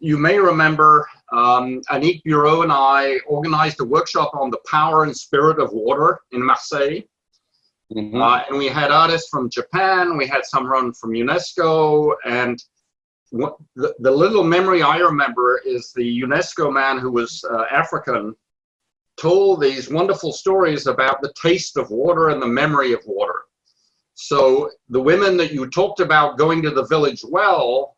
you may remember Annick Bureau and I organized a workshop on the power and spirit of water in Marseille. Mm-hmm. And we had artists from Japan, we had someone from UNESCO, and the little memory I remember is the UNESCO man who was African told these wonderful stories about the taste of water and the memory of water. So the women that you talked about going to the village well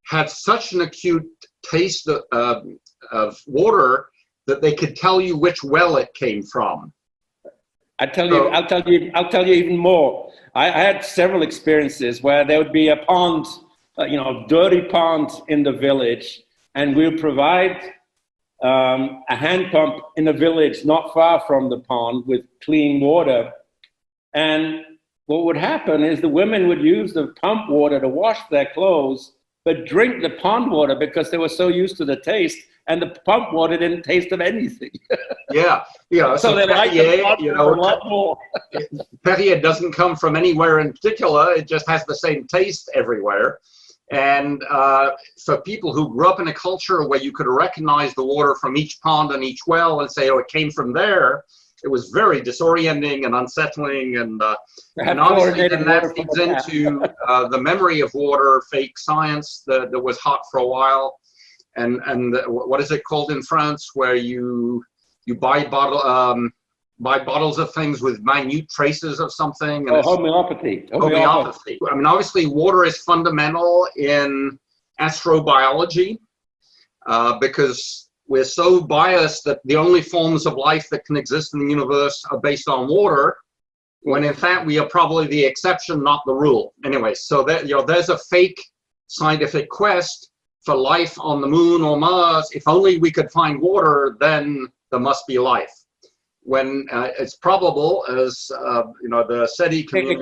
had such an acute taste of water that they could tell you which well it came from. I'll tell you even more. I had several experiences where there would be a pond, dirty pond in the village, and we'll provide a hand pump in the village not far from the pond with clean water. And what would happen is the women would use the pump water to wash their clothes, but drink the pond water because they were so used to the taste, and the pump water didn't taste of anything. Yeah. So they like the pond water a lot more. Perrier doesn't come from anywhere in particular. It just has the same taste everywhere. And for people who grew up in a culture where you could recognize the water from each pond and each well and say, oh, it came from there, it was very disorienting and unsettling. And obviously then that feeds into the memory of water, fake science that was hot for a while. And what is it called in France, where you buy bottles of things with minute traces of something? And homeopathy. Homeopathy. I mean, obviously, water is fundamental in astrobiology because we're so biased that the only forms of life that can exist in the universe are based on water, when in fact we are probably the exception, not the rule. Anyway, so that, there's a fake scientific quest for life on the moon or Mars. If only we could find water, then there must be life. When it's probable, as the SETI community